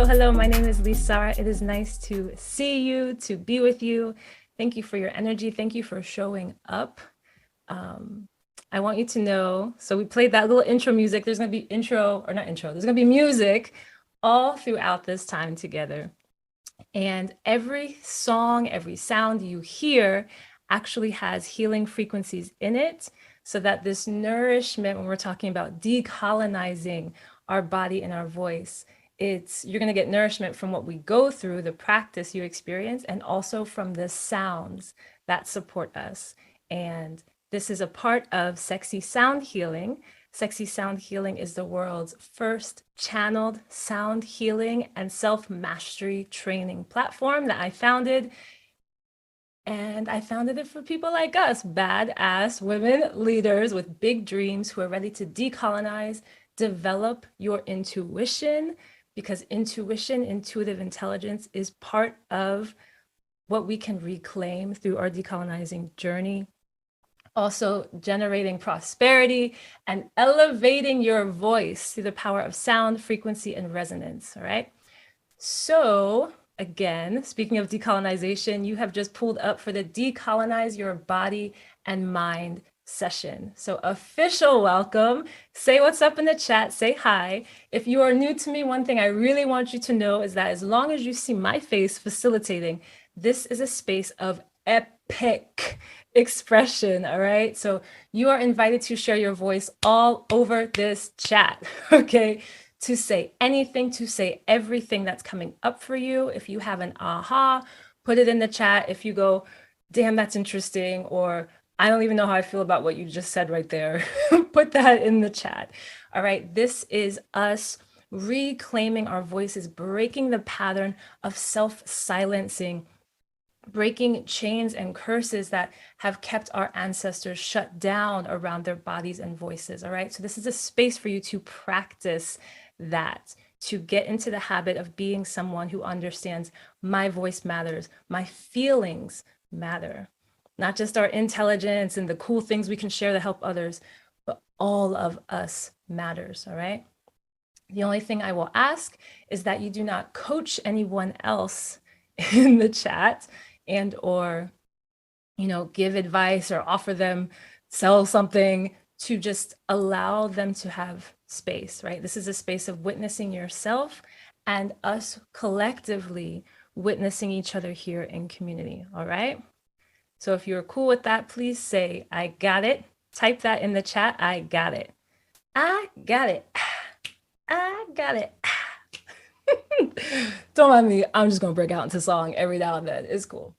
Hello. My name is LiSára. It is nice to see you, to be with you. Thank you for your energy. Thank you for showing up. I want you to know, so we played that little intro music. There's going to be there's going to be music all throughout this time together. And every song, every sound you hear actually has healing frequencies in it, so that this nourishment, when we're talking about decolonizing our body and our voice, you're going to get nourishment from what we go through, the practice you experience, and also from the sounds that support us. And this is a part of Sexy Sound Healing. Sexy Sound Healing is the world's first channeled sound healing and self-mastery training platform that I founded. And I founded it for people like us, badass women leaders with big dreams who are ready to decolonize, develop your intuition, because intuition, intuitive intelligence is part of what we can reclaim through our decolonizing journey. Also generating prosperity and elevating your voice through the power of sound, frequency, and resonance, all right? So again, speaking of decolonization, you have just pulled up for the Decolonize Your Body and Mind session. So official welcome. Say what's up in the chat, say hi. If you are new to me, one thing I really want you to know is that as long as you see my face facilitating, this is a space of epic expression, all right? So you are invited to share your voice all over this chat, okay? To say anything, to say everything that's coming up for you. If you have an aha, put it in the chat. If you go, damn, that's interesting, or I don't even know how I feel about what you just said right there, put that in the chat. All right, this is us reclaiming our voices, breaking the pattern of self-silencing, breaking chains and curses that have kept our ancestors shut down around their bodies and voices, all right? So this is a space for you to practice that, to get into the habit of being someone who understands my voice matters, my feelings matter, not just our intelligence and the cool things we can share to help others, but all of us matters, all right? The only thing I will ask is that you do not coach anyone else in the chat and or, give advice or offer them, sell something, to just allow them to have space, right? This is a space of witnessing yourself and us collectively witnessing each other here in community, all right? So if you're cool with that, please say, I got it. Type that in the chat, I got it. I got it. I got it. Don't mind me, I'm just gonna break out into song every now and then. It's cool.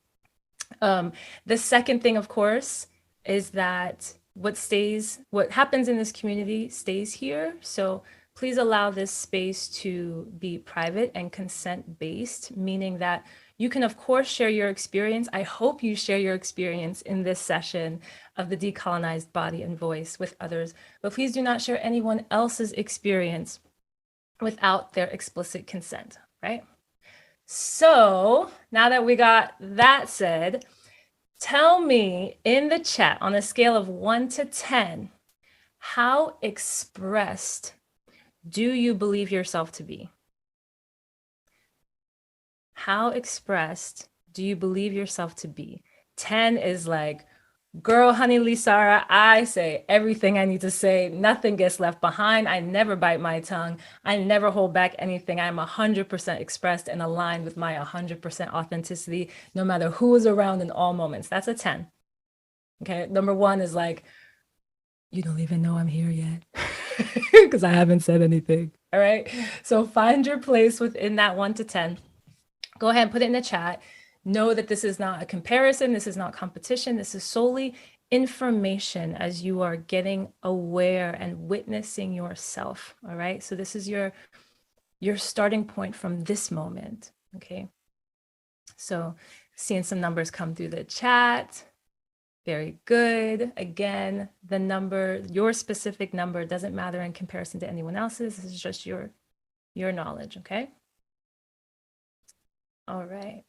The second thing, of course, is that what happens in this community stays here. So please allow this space to be private and consent-based, meaning that you can, of course, share your experience. I hope you share your experience in this session of the decolonized body and voice with others, but please do not share anyone else's experience without their explicit consent, right? So now that we got that said, tell me in the chat on a scale of 1 to 10, how expressed do you believe yourself to be? How expressed do you believe yourself to be? 10 is like, girl, honey, LiSára, I say everything I need to say. Nothing gets left behind. I never bite my tongue. I never hold back anything. I'm 100% expressed and aligned with my 100% authenticity, no matter who is around in all moments. That's a 10. Okay. Number 1 is like, you don't even know I'm here yet because I haven't said anything. All right. So find your place within that 1 to 10. Go ahead and put it in the chat. Know that this is not a comparison. This is not competition. This is solely information as you are getting aware and witnessing yourself. All right. So this is your starting point from this moment. Okay. So seeing some numbers come through the chat. Very good. Again, the number, your specific number doesn't matter in comparison to anyone else's. This is just your knowledge. Okay. All right.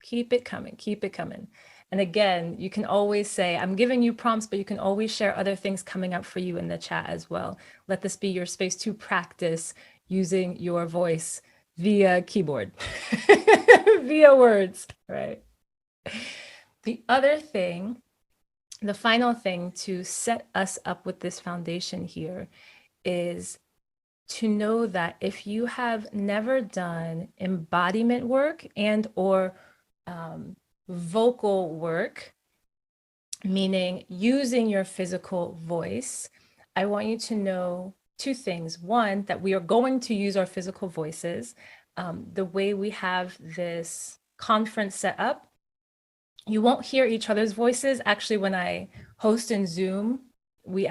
Keep it coming. Keep it coming. And again, you can always say, I'm giving you prompts, but you can always share other things coming up for you in the chat as well. Let this be your space to practice using your voice via keyboard, via words, right? The other thing, the final thing to set us up with this foundation here is to know that if you have never done embodiment work and or vocal work, meaning using your physical voice, I want you to know two things. One, that we are going to use our physical voices. The way we have this conference set up, you won't hear each other's voices. Actually, when I host in Zoom, we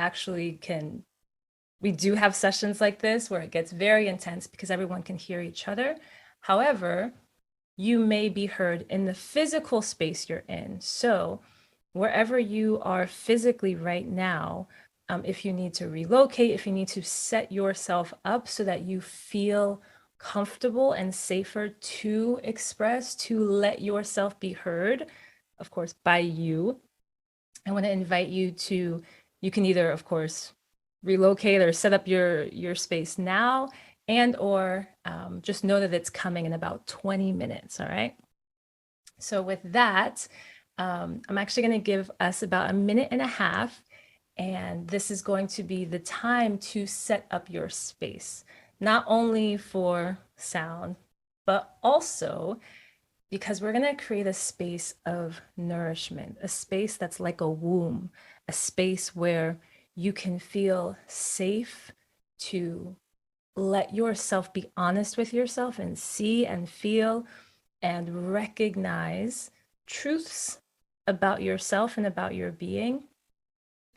do have sessions like this where it gets very intense because everyone can hear each other. However, you may be heard in the physical space you're in. So wherever you are physically right now, if you need to relocate, if you need to set yourself up so that you feel comfortable and safer to express, to let yourself be heard, of course, by you, I want to invite you to, you can either, of course, relocate or set up your space now, and or just know that it's coming in about 20 minutes, all right? So with that, I'm actually going to give us about 1.5 minutes, and this is going to be the time to set up your space, not only for sound, but also because we're going to create a space of nourishment, a space that's like a womb, a space where you can feel safe to let yourself be honest with yourself and see and feel and recognize truths about yourself and about your being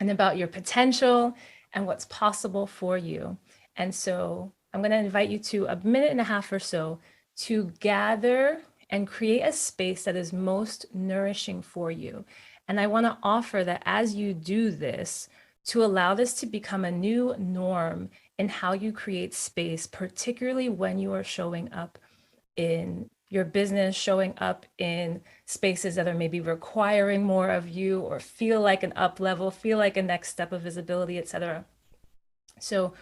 and about your potential and what's possible for you. And so I'm going to invite you to 1.5 minutes or so to gather and create a space that is most nourishing for you. And I want to offer that as you do this, to allow this to become a new norm in how you create space, particularly when you are showing up in your business, showing up in spaces that are maybe requiring more of you or feel like an up level, feel like a next step of visibility, etc. So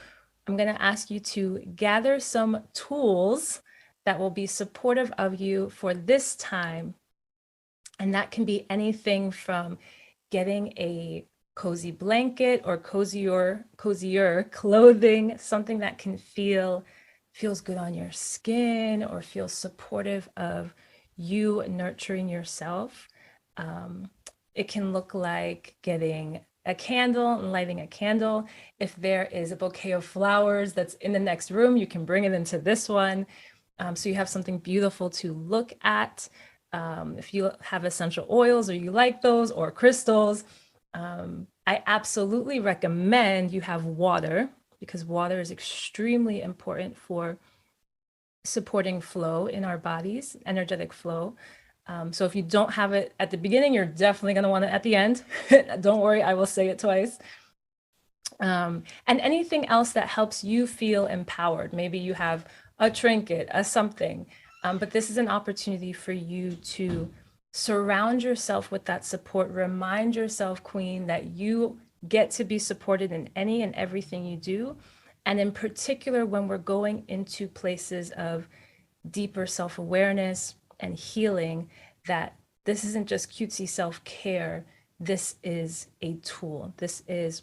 I'm going to ask you to gather some tools that will be supportive of you for this time. And that can be anything from getting a cozy blanket or cozier clothing, something that can feels good on your skin or feels supportive of you nurturing yourself. It can look like getting a candle and lighting a candle. If there is a bouquet of flowers that's in the next room, you can bring it into this one. So you have something beautiful to look at. If you have essential oils or you like those, or crystals, I absolutely recommend you have water, because water is extremely important for supporting flow in our bodies, energetic flow. So if you don't have it at the beginning, you're definitely going to want it at the end. Don't worry, I will say it twice. And anything else that helps you feel empowered. Maybe you have a trinket, a something, but this is an opportunity for you to surround yourself with that support. Remind yourself, Queen, that you get to be supported in any and everything you do. And in particular, when we're going into places of deeper self-awareness and healing, that this isn't just cutesy self-care. This is a tool. This is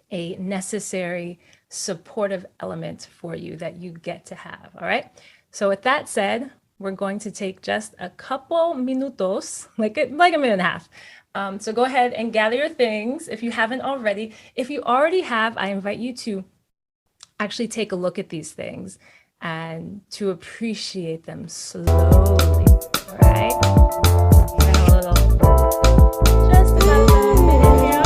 a necessary supportive element for you that you get to have. All right. So with that said, we're going to take just a couple minutos, like 1.5 minutes. So go ahead and gather your things if you haven't already. If you already have, I invite you to actually take a look at these things and to appreciate them slowly. All right. Just about a minute here.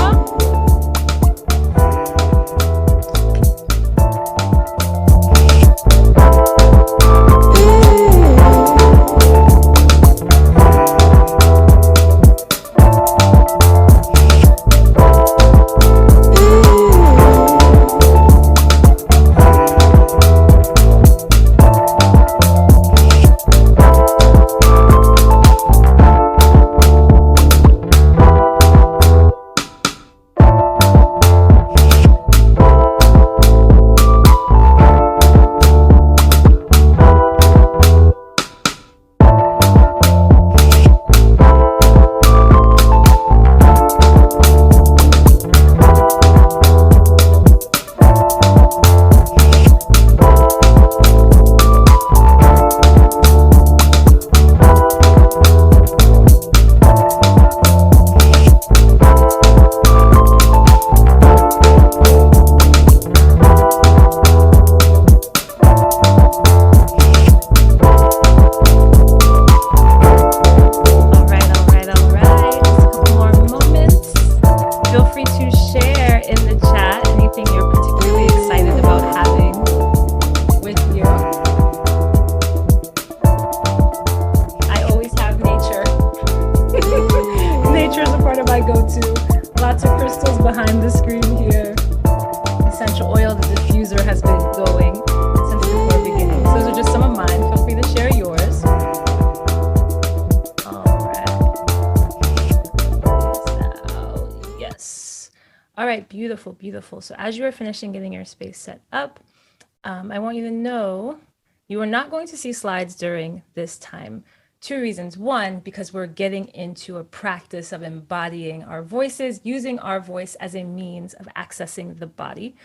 Beautiful, beautiful. So as you are finishing getting your space set up, I want you to know you are not going to see slides during this time. Two reasons. One, because we're getting into a practice of embodying our voices, using our voice as a means of accessing the body.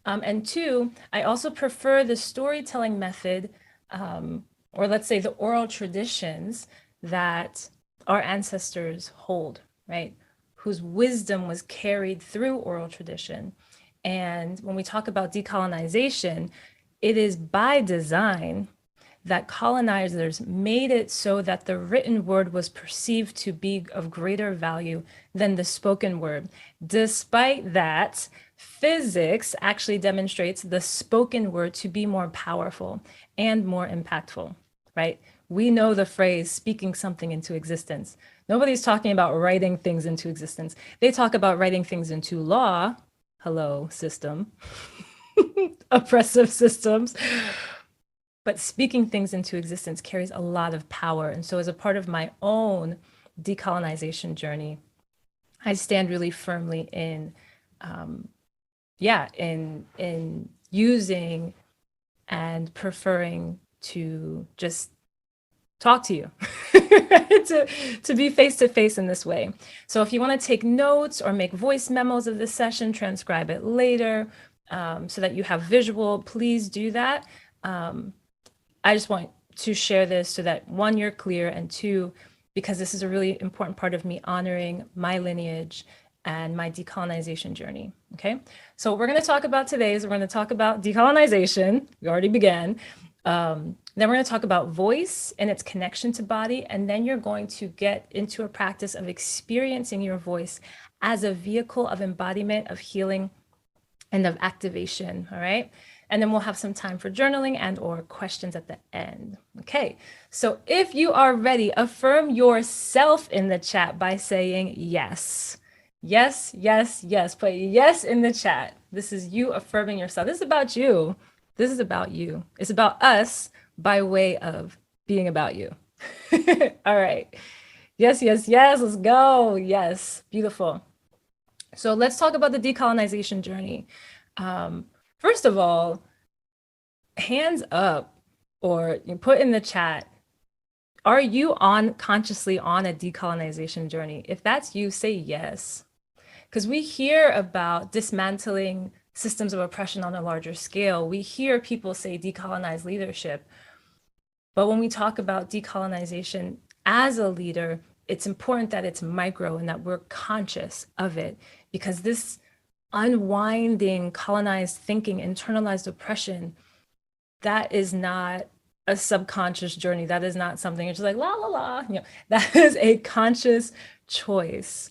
And two, I also prefer the storytelling method, or let's say the oral traditions that our ancestors hold, right? Whose wisdom was carried through oral tradition. And when we talk about decolonization, it is by design that colonizers made it so that the written word was perceived to be of greater value than the spoken word. Despite that, physics actually demonstrates the spoken word to be more powerful and more impactful, right? We know the phrase speaking something into existence. Nobody's talking about writing things into existence. They talk about writing things into law. Hello, system. Oppressive systems. But speaking things into existence carries a lot of power. And so as a part of my own decolonization journey, I stand really firmly in, in using and preferring to just talk to you, to be face to face in this way. So if you want to take notes or make voice memos of this session, transcribe it later so that you have visual, please do that. I just want to share this so that one, you're clear, and two, because this is a really important part of me honoring my lineage and my decolonization journey. Okay, so what we're going to talk about today is we're going to talk about decolonization. We already began. Then we're going to talk about voice and its connection to body. And then you're going to get into a practice of experiencing your voice as a vehicle of embodiment, of healing, and of activation. All right. And then we'll have some time for journaling and or questions at the end. Okay. So if you are ready, affirm yourself in the chat by saying yes. Yes, yes, yes. Put yes in the chat. This is you affirming yourself. This is about you. This is about you. It's about us by way of being about you. All right. Yes, yes, yes. Let's go. Yes. Beautiful. So let's talk about the decolonization journey. First of all, hands up, or you put in the chat, are you consciously on a decolonization journey? If that's you, say yes. Because we hear about dismantling systems of oppression on a larger scale. We hear people say decolonize leadership. But when we talk about decolonization as a leader, it's important that it's micro and that we're conscious of it, because this unwinding colonized thinking, internalized oppression, that is not a subconscious journey. That is not something it's just like la la la. You know, that is a conscious choice.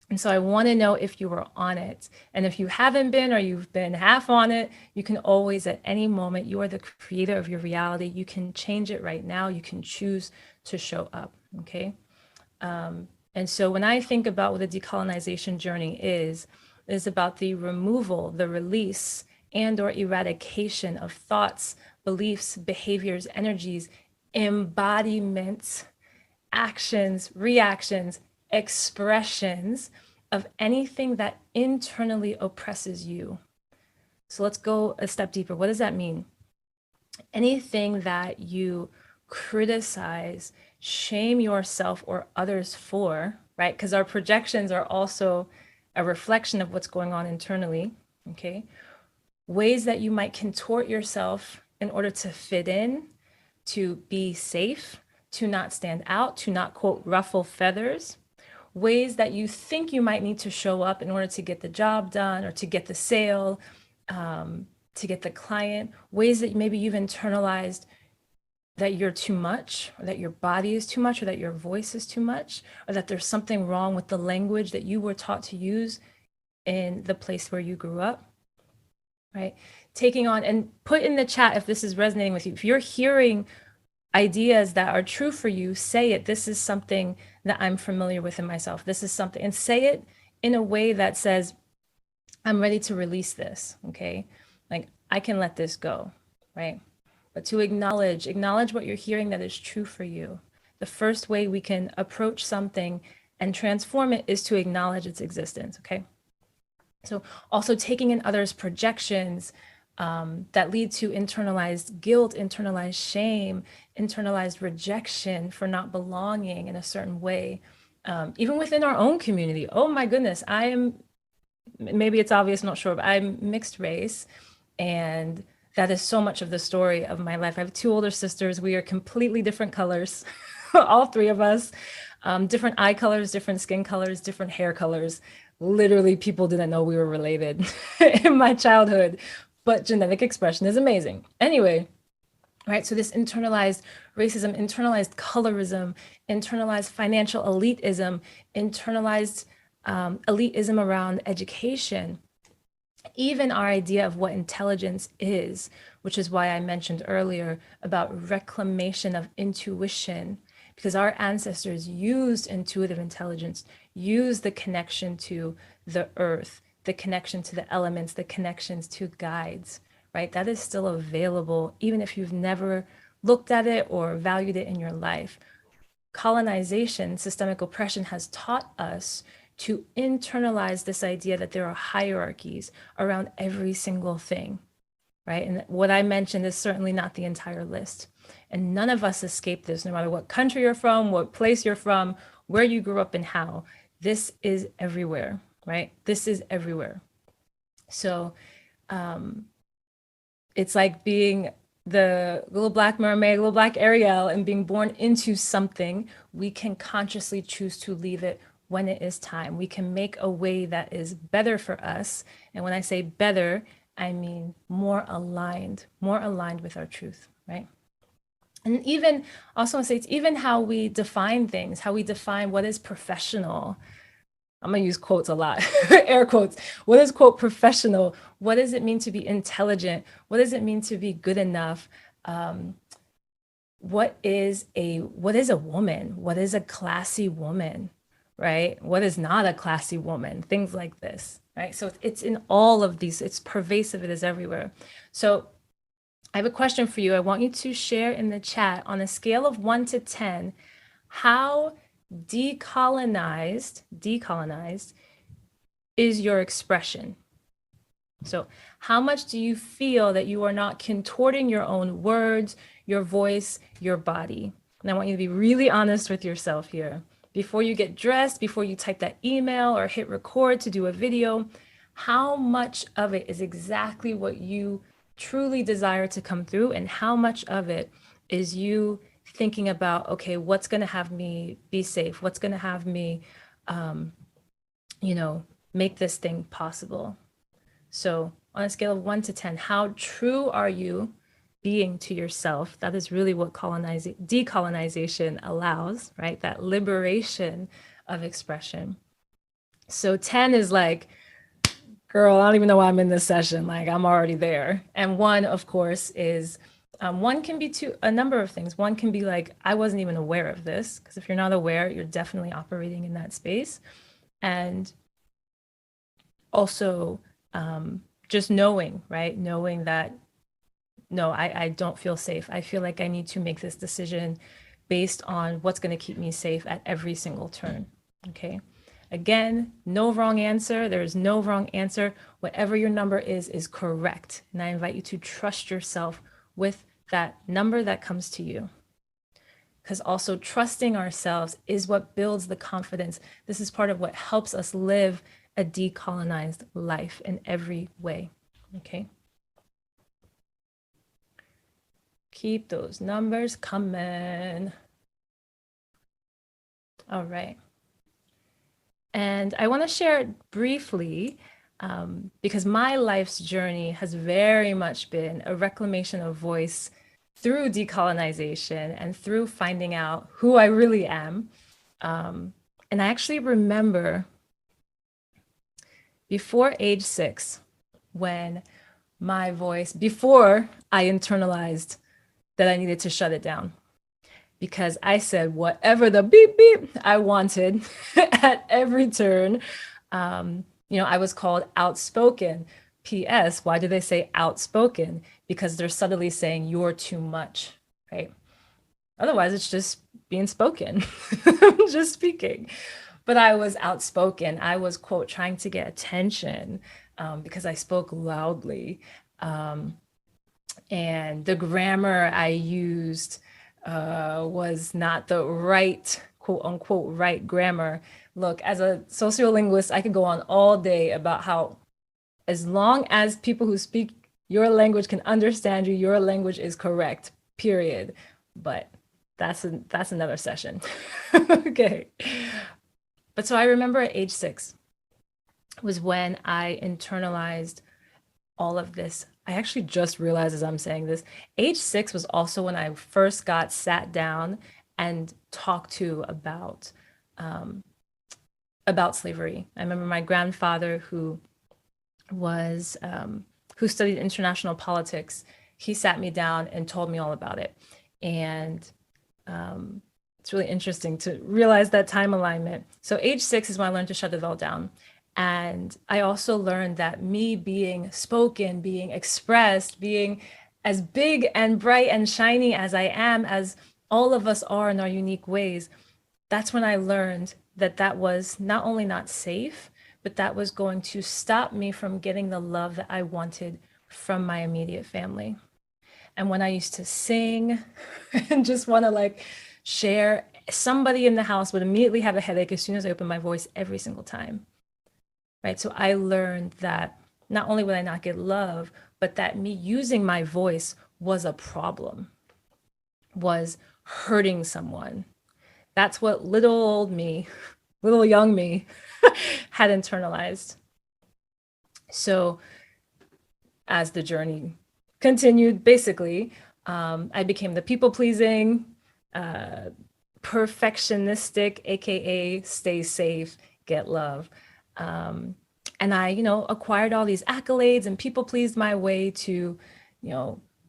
And so I want to know if you were on it. And if you haven't been, or you've been half on it, you can always, at any moment, you are the creator of your reality. You can change it right now. You can choose to show up. Okay. And so when I think about what a decolonization journey is about the removal, the release, and or eradication of thoughts, beliefs, behaviors, energies, embodiments, actions, reactions, expressions of anything that internally oppresses you. So let's go a step deeper. What does that mean? Anything that you criticize, shame yourself or others for, right? Because our projections are also a reflection of what's going on internally, okay? Ways that you might contort yourself in order to fit in, to be safe, to not stand out, to not, quote, ruffle feathers. Ways that you think you might need to show up in order to get the job done or to get the sale, to get the client. Ways that maybe you've internalized that you're too much, or that your body is too much, or that your voice is too much, or that there's something wrong with the language that you were taught to use in the place where you grew up, right? Taking on, and put in the chat if this is resonating with you. If you're hearing ideas that are true for you, say it. This is something that I'm familiar with in myself. This is something, and say it in a way that says, I'm ready to release this, okay? Like, I can let this go, right? But to acknowledge what you're hearing that is true for you. The first way we can approach something and transform it is to acknowledge its existence, okay? So also taking in others' projections that lead to internalized guilt, internalized shame, internalized rejection for not belonging in a certain way, even within our own community. Oh my goodness, I am, maybe it's obvious, I'm not sure, but I'm mixed race. And that is so much of the story of my life. I have two older sisters. We are completely different colors, all three of us, different eye colors, different skin colors, different hair colors. Literally, people didn't know we were related in my childhood, but genetic expression is amazing. Anyway, right? So this internalized racism, internalized colorism, internalized financial elitism, internalized elitism around education, even our idea of what intelligence is, which is why I mentioned earlier about reclamation of intuition, because our ancestors used intuitive intelligence, used the connection to the earth, the connection to the elements, the connections to guides, right? That is still available, even if you've never looked at it or valued it in your life. Colonization, systemic oppression has taught us to internalize this idea that there are hierarchies around every single thing, right? And what I mentioned is certainly not the entire list. And none of us escape this, no matter what country you're from, what place you're from, where you grew up, and how. This is everywhere, right? This is everywhere. So it's like being the little black mermaid, little black Ariel, and being born into something. We can consciously choose to leave it when it is time. We can make a way that is better for us. And when I say better, I mean more aligned with our truth, right? And even also, I say it's even how we define things, how we define what is professional. I'm gonna use quotes a lot, air quotes. What is, quote, professional? What does it mean to be intelligent? What does it mean to be good enough? What is a woman? What is a classy woman, right? What is not a classy woman? Things like this, right? So it's in all of these, it's pervasive, it is everywhere. So I have a question for you. I want you to share in the chat, on a scale of 1 to 10, how decolonized is your expression. So how much do you feel that you are not contorting your own words, your voice, your body? And I want you to be really honest with yourself here. Before you get dressed, before you type that email or hit record to do a video, how much of it is exactly what you truly desire to come through, and how much of it is you thinking about, okay, what's going to have me be safe? What's going to have me, make this thing possible? So on a scale of 1 to 10, how true are you being to yourself? That is really what decolonization allows, right? That liberation of expression. So 10 is like, girl, I don't even know why I'm in this session. Like, I'm already there. And 1, of course, is 1 can be a number of things. 1 can be like, I wasn't even aware of this, because if you're not aware, you're definitely operating in that space. And also just knowing, right? Knowing that, no, I don't feel safe. I feel like I need to make this decision based on what's going to keep me safe at every single turn. Okay. Again, no wrong answer. There is no wrong answer. Whatever your number is correct. And I invite you to trust yourself with that number that comes to you. Because also trusting ourselves is what builds the confidence. This is part of what helps us live a decolonized life in every way. Okay. Keep those numbers coming. All right. And I want to share briefly, because my life's journey has very much been a reclamation of voice through decolonization and through finding out who I really am. And I actually remember before age 6, when my voice, before I internalized that I needed to shut it down, because I said whatever the beep beep I wanted at every turn. I was called outspoken. P.S. Why do they say outspoken? Because they're subtly saying you're too much, right? Otherwise, it's just being spoken, just speaking. but I was outspoken. I was, quote, trying to get attention because I spoke loudly. Um, and the grammar I used was not the right, quote unquote, right grammar. Look, as a sociolinguist, I could go on all day about how, as long as people who speak your language can understand you, your language is correct, period. But that's another session. Okay. But so I remember at age 6 was when I internalized all of this. I actually just realized as I'm saying this, age 6 was also when I first got sat down and talked to about slavery. I remember my grandfather was who studied international politics. He sat me down and told me all about it. And it's really interesting to realize that time alignment. So age 6 is when I learned to shut it all down. And I also learned that me being spoken, being expressed, being as big and bright and shiny as I am, as all of us are in our unique ways, that's when I learned that that was not only not safe, but that was going to stop me from getting the love that I wanted from my immediate family. And when I used to sing and just want to like share, somebody in the house would immediately have a headache as soon as I opened my voice every single time. Right. So I learned that not only would I not get love, but that me using my voice was a problem, was hurting someone. That's what little old me, little young me had internalized. So as the journey continued, basically, I became the people pleasing, perfectionistic, AKA stay safe, get love. And I, acquired all these accolades and people pleased my way to,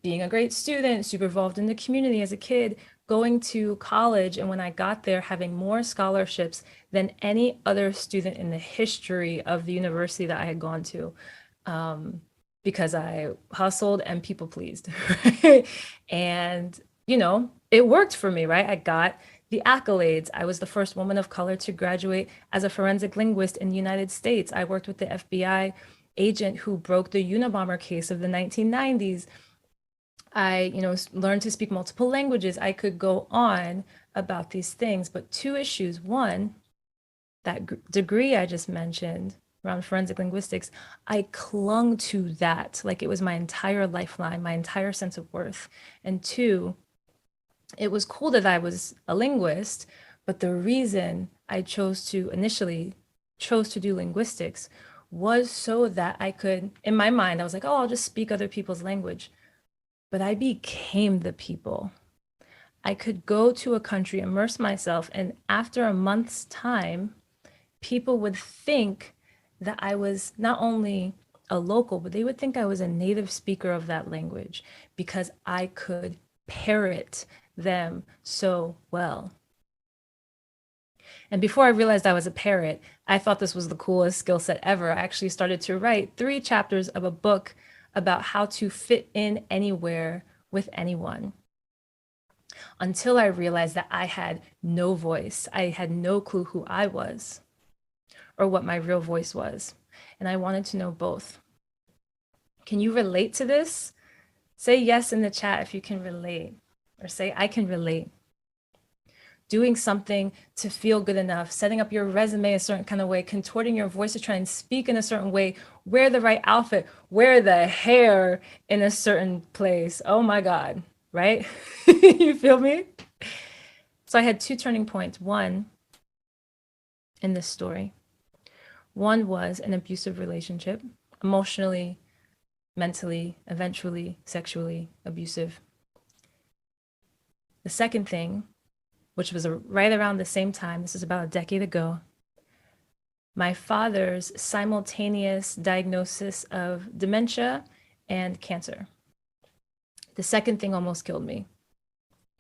being a great student, super involved in the community as a kid, going to college. And when I got there, having more scholarships than any other student in the history of the university that I had gone to. Because I hustled and people pleased. And, it worked for me, right? I got the accolades. I was the first woman of color to graduate as a forensic linguist in the United States. I worked with the FBI agent who broke the Unabomber case of the 1990s. I, learned to speak multiple languages. I could go on about these things, but two issues. One, that degree I just mentioned around forensic linguistics, I clung to that like it was my entire lifeline, my entire sense of worth. And two, it was cool that I was a linguist, but the reason I initially chose to do linguistics was so that I could, in my mind, I was like, oh, I'll just speak other people's language. But I became the people. I could go to a country, immerse myself, and after a month's time, people would think that I was not only a local, but they would think I was a native speaker of that language because I could parrot them so well. And before I realized I was a parrot, I thought this was the coolest skill set ever. I actually started to write 3 chapters of a book about how to fit in anywhere with anyone. Until I realized that I had no voice. I had no clue who I was or what my real voice was. And I wanted to know both. Can you relate to this? Say yes in the chat if you can relate, or say I can relate. Doing something to feel good enough, setting up your resume a certain kind of way, contorting your voice to try and speak in a certain way, wear the right outfit, wear the hair in a certain place. Oh my God, right? You feel me? So I had 2 turning points. One, in this story. One was an abusive relationship, emotionally, mentally, eventually sexually abusive. The second thing, which was right around the same time, this is about a decade ago, my father's simultaneous diagnosis of dementia and cancer. The second thing almost killed me.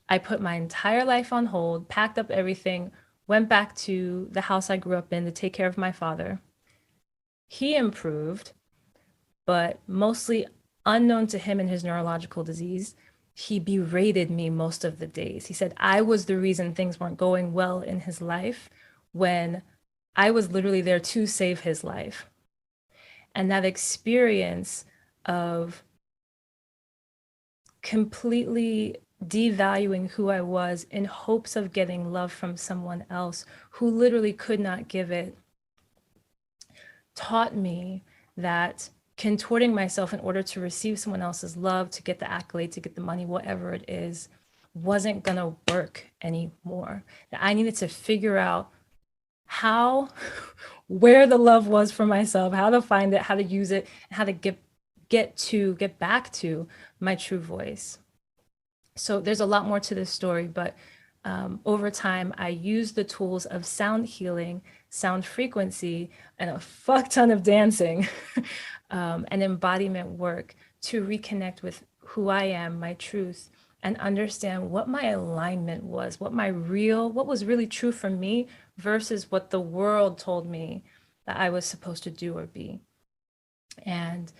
I put my entire life on hold, packed up everything, went back to the house I grew up in to take care of my father. He improved, but mostly unknown to him and his neurological disease, he berated me most of the days. He said I was the reason things weren't going well in his life when I was literally there to save his life. And that experience of completely devaluing who I was in hopes of getting love from someone else who literally could not give it, taught me that contorting myself in order to receive someone else's love, to get the accolade, to get the money, whatever it is, wasn't gonna work anymore. That I needed to figure out how, where the love was for myself, how to find it, how to use it, and how to get back to my true voice. So there's a lot more to this story, but over time, I used the tools of sound healing, sound frequency, and a fuck ton of dancing and embodiment work to reconnect with who I am, my truth, and understand what my alignment was, what was really true for me versus what the world told me that I was supposed to do or be. And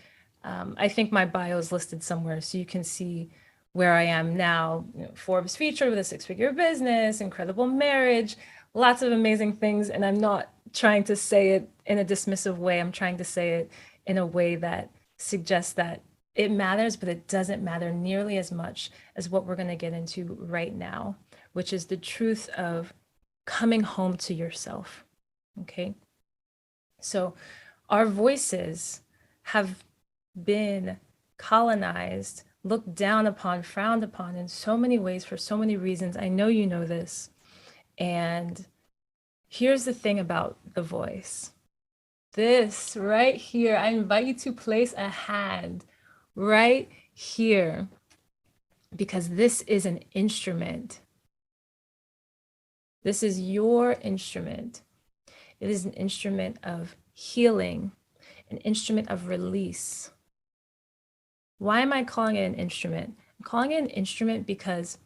I think my bio is listed somewhere so you can see where I am now. You know, Forbes featured with a 6-figure business, incredible marriage, lots of amazing things. And I'm not trying to say it in a dismissive way. I'm trying to say it in a way that suggests that it matters, but it doesn't matter nearly as much as what we're going to get into right now, which is the truth of coming home to yourself. Okay. So our voices have been colonized, looked down upon, frowned upon in so many ways for so many reasons. I know you know this. And here's the thing about the voice. This right here, I invite you to place a hand right here because this is an instrument. This is your instrument. It is an instrument of healing, an instrument of release. Why am I calling it an instrument? I'm calling it an instrument because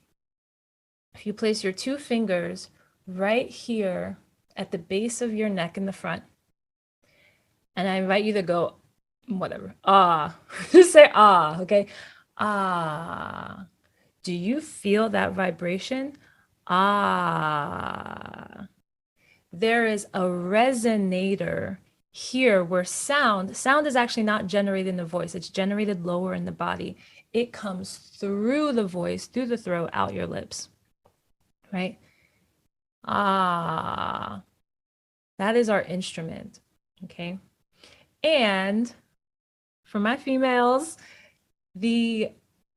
if you place your 2 fingers right here at the base of your neck in the front, and I invite you to go, whatever, ah, just say ah, okay? Ah. Do you feel that vibration? Ah. There is a resonator here where sound is actually not generated in the voice. It's generated lower in the body. It comes through the voice, through the throat, out your lips, right? Ah, that is our instrument, okay? And for my females, the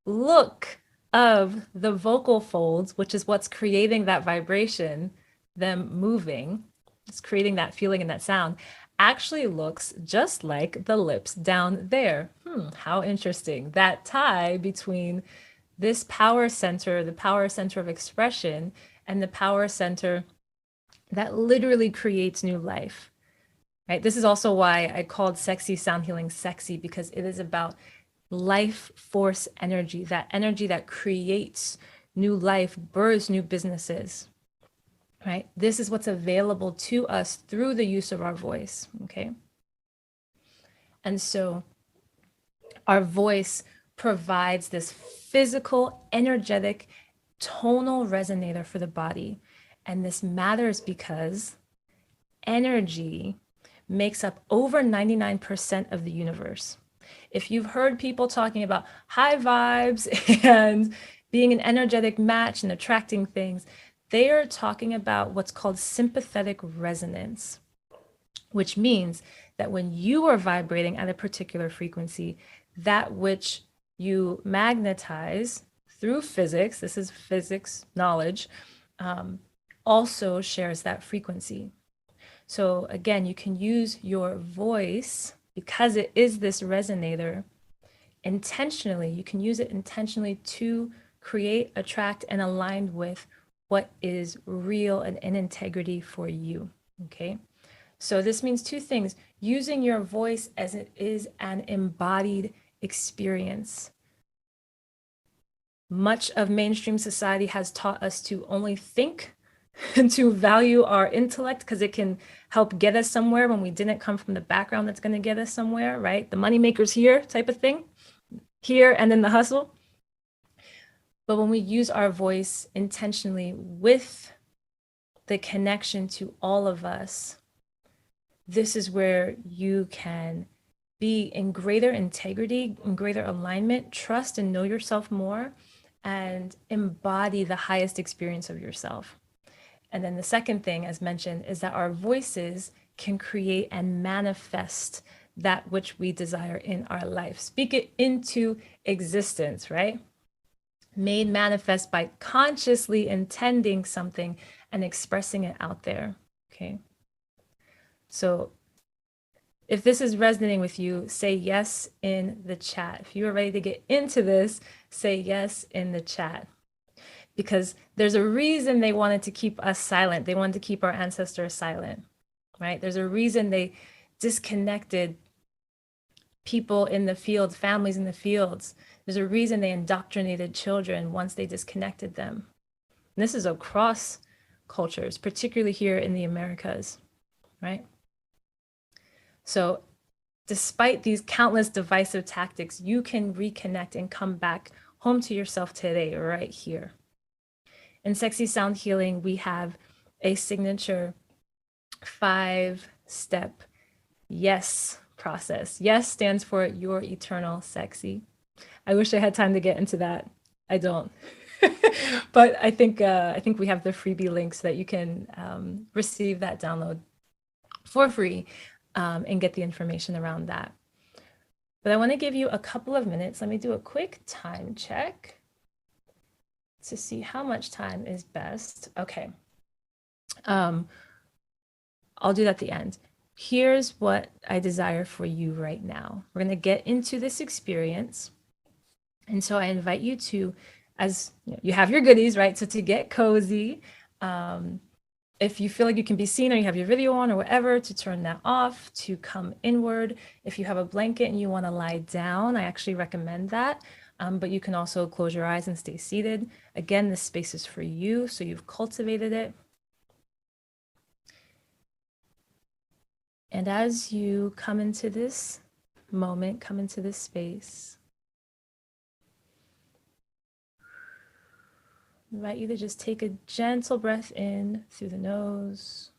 look of the vocal folds, which is what's creating that vibration, them moving, it's creating that feeling and that sound, actually looks just like the lips down there. How interesting. That tie between this power center, the power center of expression, and the power center that literally creates new life, right? This is also why I called sexy sound healing sexy, because it is about life force energy that creates new life, births new businesses, right? This is what's available to us through the use of our voice, okay? And so our voice provides this physical, energetic, tonal resonator for the body. And this matters because energy makes up over 99% of the universe. If you've heard people talking about high vibes and being an energetic match and attracting things, they are talking about what's called sympathetic resonance, which means that when you are vibrating at a particular frequency, that which you magnetize through physics, this is physics knowledge, also shares that frequency. So again, you can use your voice because it is this resonator intentionally. You can use it intentionally to create, attract, and align with what is real and in integrity for you, okay? So this means 2 things: using your voice as it is an embodied experience. Much of mainstream society has taught us to only think and to value our intellect because it can help get us somewhere when we didn't come from the background that's going to get us somewhere, right? The money makers here type of thing, here and then the hustle. But when we use our voice intentionally with the connection to all of us, this is where you can be in greater integrity, in greater alignment, trust and know yourself more, and embody the highest experience of yourself. And then the second thing, as mentioned, is that our voices can create and manifest that which we desire in our life. Speak it into existence, right? Made manifest by consciously intending something and expressing it out there. Okay. So if this is resonating with you, say yes in the chat. If you are ready to get into this, say yes in the chat. Because there's a reason they wanted to keep us silent. They wanted to keep our ancestors silent, right? There's a reason they disconnected people in the fields, families in the fields. There's a reason they indoctrinated children once they disconnected them. And this is across cultures, particularly here in the Americas, right? So despite these countless divisive tactics, you can reconnect and come back home to yourself today, right here. In Sexy Sound Healing, we have a signature 5-step yes process. Yes stands for your eternal sexy. I wish I had time to get into that. I don't. But I think we have the freebie link so that you can receive that download for free and get the information around that. But I want to give you a couple of minutes. Let me do a quick time check to see how much time is best. Okay. I'll do that at the end. Here's what I desire for you right now. We're going to get into this experience. And so I invite you to, as you have your goodies, right? So to get cozy, if you feel like you can be seen or you have your video on or whatever, to turn that off, to come inward. If you have a blanket and you want to lie down, I actually recommend that. But you can also close your eyes and stay seated. Again, this space is for you, so you've cultivated it. And as you come into this moment, come into this space, I invite you to just take a gentle breath in through the nose.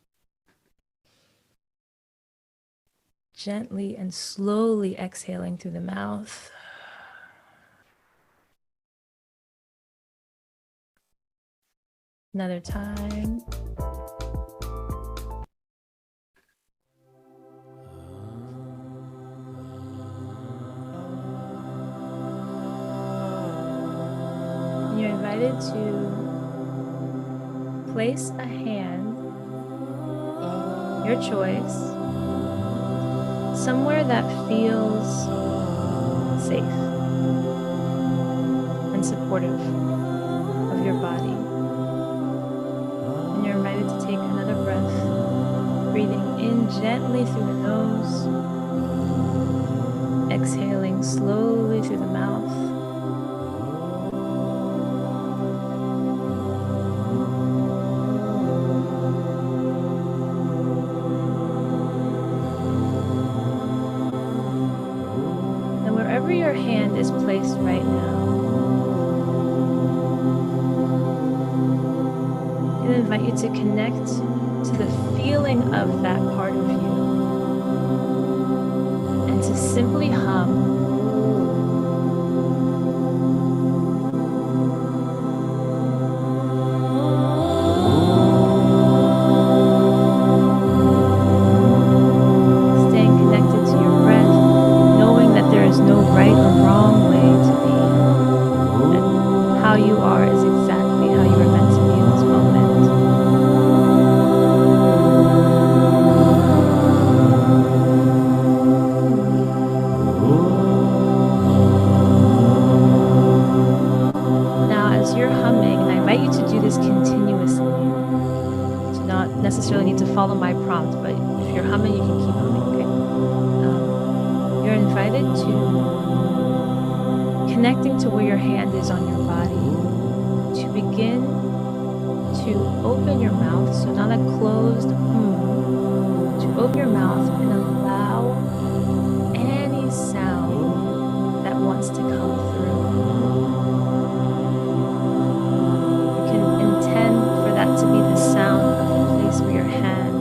Gently and slowly exhaling through the mouth. Another time. You're invited to place a hand, your choice, somewhere that feels safe and supportive of your body. And you're invited to take another breath, breathing in gently through the nose, exhaling slowly through the mouth. Wherever your hand is placed right now, I invite you to connect to the feeling of that part of you and to simply hum. Necessarily need to follow my prompt, but if you're humming, you can keep humming, okay? You're invited to connecting to where your hand is on your body, to begin to open your mouth, so not a closed to open your mouth and allow any sound that wants to come through. You can intend for that to be the sound of where your hand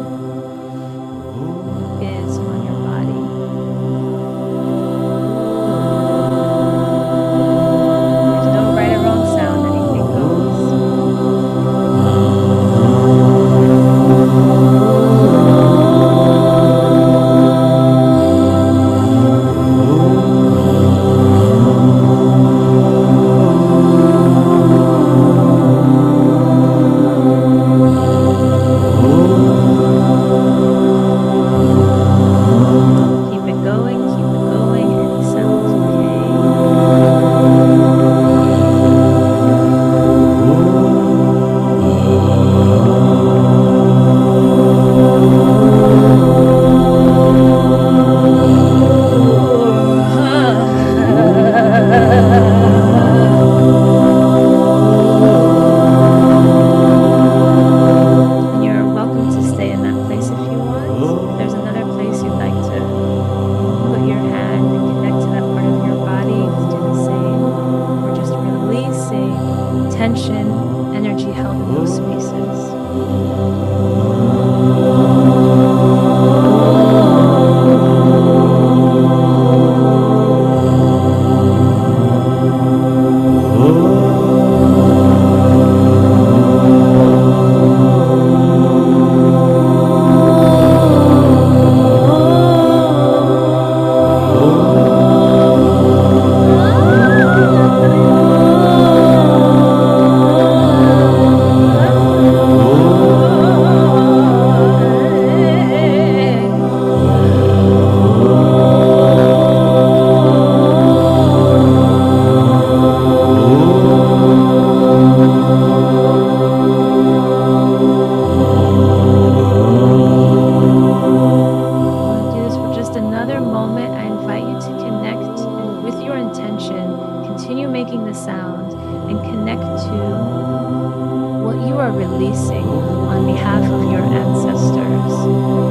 releasing on behalf of your ancestors,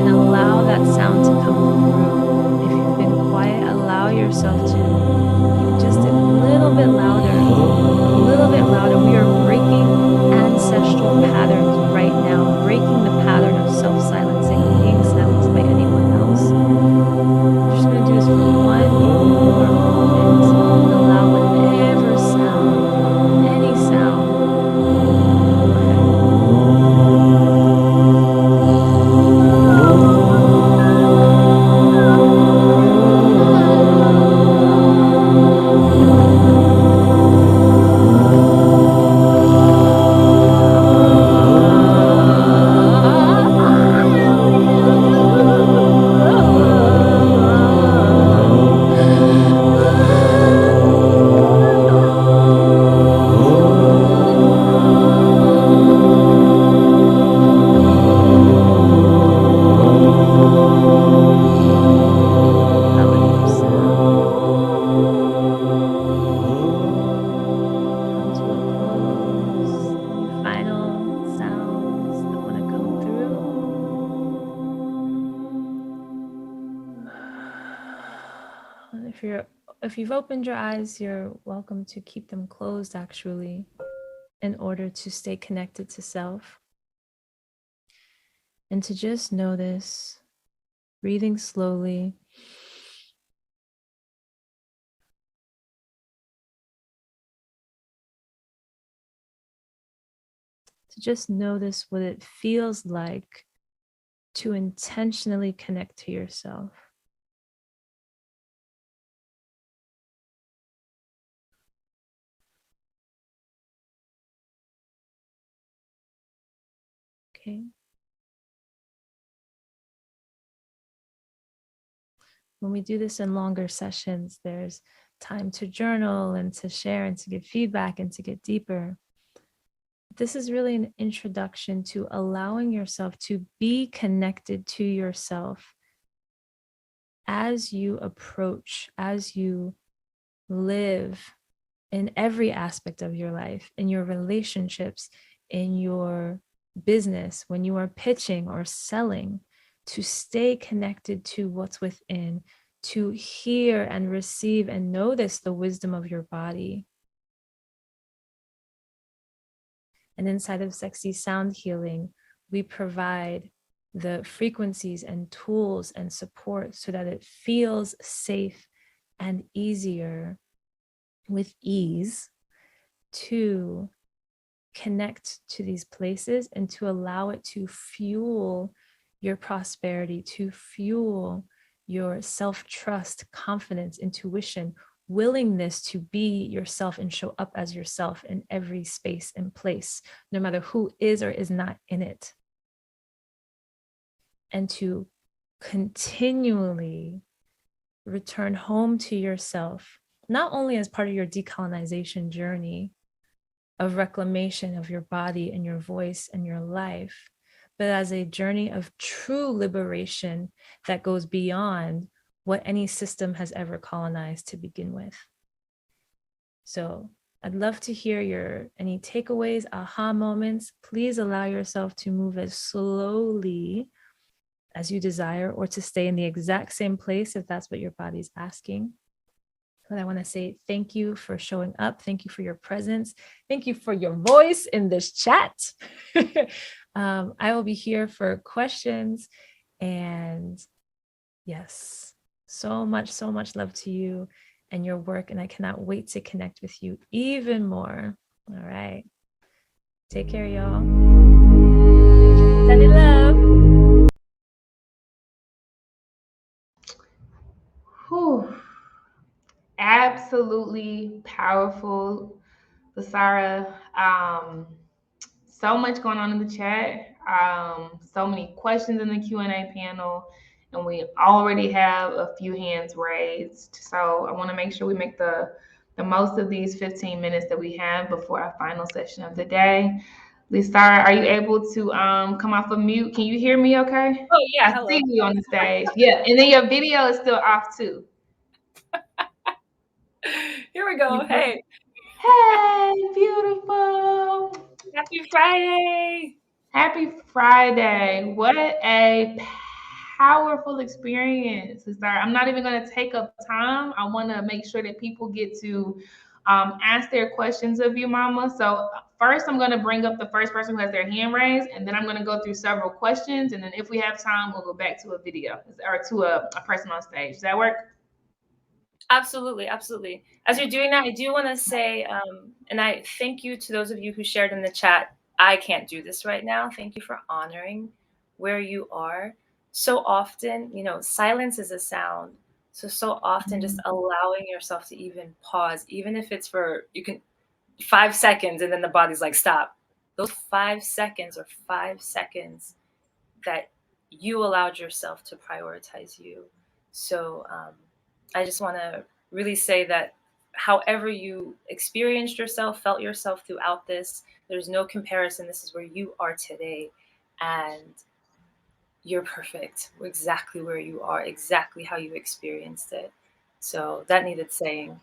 and allow that sound to come through. If you've been quiet, allow yourself to even just a little bit louder, a little bit louder. We are breaking ancestral patterns right now, breaking the pattern of self-silencing, being silenced by anyone else. I'm just going to do this for 1 more moment. Allow whatever sound, any sound. If you've opened your eyes, you're welcome to keep them closed, actually, in order to stay connected to self. And to just notice, breathing slowly. To just notice what it feels like to intentionally connect to yourself. Okay. When we do this in longer sessions, there's time to journal and to share and to give feedback and to get deeper. This is really an introduction to allowing yourself to be connected to yourself as you approach, as you live in every aspect of your life, in your relationships, in your business, when you are pitching or selling, to stay connected to what's within, to hear and receive and notice the wisdom of your body. And inside of Sexy Sound Healing, we provide the frequencies and tools and support so that it feels safe and easier, with ease, to connect to these places and to allow it to fuel your prosperity, to fuel your self-trust, confidence, intuition, willingness to be yourself and show up as yourself in every space and place, no matter who is or is not in it. And to continually return home to yourself, not only as part of your decolonization journey of reclamation of your body and your voice and your life, but as a journey of true liberation that goes beyond what any system has ever colonized to begin with. So I'd love to hear any takeaways, aha moments. Please allow yourself to move as slowly as you desire, or to stay in the exact same place if that's what your body's asking. But I want to say thank you for showing up. Thank you for your presence. Thank you for your voice in this chat. I will be here for questions. And yes, so much love to you and your work. And I cannot wait to connect with you even more. All right. Take care, y'all. Sending love. Whew. Absolutely powerful, LiSára. So much going on in the chat. So many questions in the Q&A panel, and we already have a few hands raised. So I want to make sure we make the most of these 15 minutes that we have before our final session of the day. LiSára, are you able to come off of mute? Can you hear me okay? Oh, yeah. I Hello. see you on the stage. Yeah, and then your video is still off too. Here we go. Hey. Hey, beautiful. Happy Friday. Happy Friday. What a powerful experience, LiSára. I'm not even going to take up time. I want to make sure that people get to ask their questions of you, Mama. So, first, I'm going to bring up the first person who has their hand raised, and then I'm going to go through several questions. And then, if we have time, we'll go back to a video or to a person on stage. Does that work? Absolutely, absolutely. As you're doing that, I do want to say, and I thank you to those of you who shared in the chat. I can't do this right now. Thank you for honoring where you are. So often, silence is a sound. So often just allowing yourself to even pause, even if it's for, you can 5 seconds and then the body's like, stop. Those 5 seconds are 5 seconds that you allowed yourself to prioritize you. So I just want to really say that however you experienced yourself, felt yourself throughout this, there's no comparison. This is where you are today. And you're perfect exactly where you are, exactly how you experienced it. So that needed saying.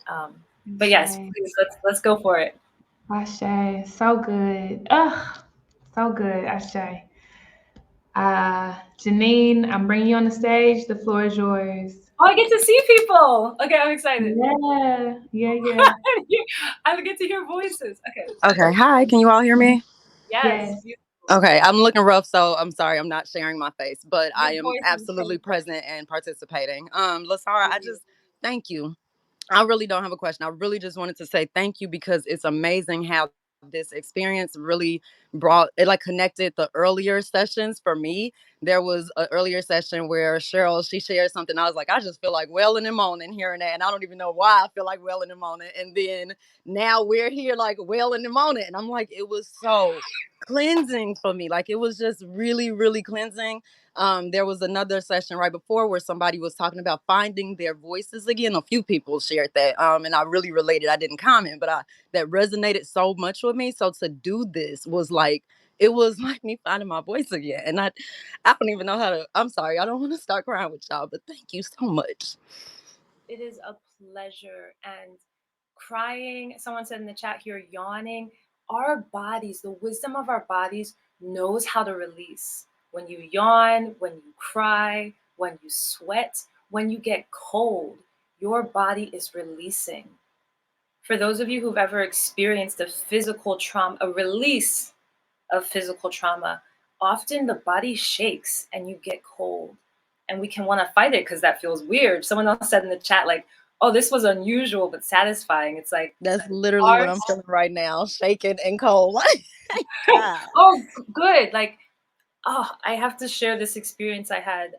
But yes, Ashe. please, let's go for it. Ashe. So good. Ugh. So good. Ashe. Janine, I'm bringing you on the stage. The floor is yours. Oh, I get to see people. Okay, I'm excited. Yeah, yeah, yeah. I get to hear voices. Okay. Okay, hi. Can you all hear me? Yes. Yes. Okay, I'm looking rough, so I'm sorry I'm not sharing my face, but Your I am voice is absolutely perfect. present and participating. LiSára, I just thank you. I really don't have a question. I really just wanted to say thank you because it's amazing how this experience really brought it, like connected the earlier sessions for me. There was an earlier session where Cheryl, she shared something. I was like, I just feel like welling and moaning hearing that. And I don't even know why I feel like welling and moaning. And then now we're here like welling and moaning. And I'm like, it was so cleansing for me. Like it was just really, really cleansing. There was another session right before where somebody was talking about finding their voices again. A few people shared that, and I really related. I didn't comment, but that resonated so much with me. So to do this was like it was like me finding my voice again, and I don't even know how to. I'm sorry, I don't want to start crying with y'all, but thank you so much. It is a pleasure. And crying, someone said in the chat here, yawning. Our bodies, the wisdom of our bodies knows how to release. When you yawn, when you cry, when you sweat, when you get cold, your body is releasing. For those of you who've ever experienced a physical trauma, a release of physical trauma, often the body shakes and you get cold. And we can want to fight it because that feels weird. Someone else said in the chat, like, oh, this was unusual but satisfying. It's like That's literally our what I'm feeling right now, shaking and cold. God. oh, good. Like, oh, I have to share this experience I had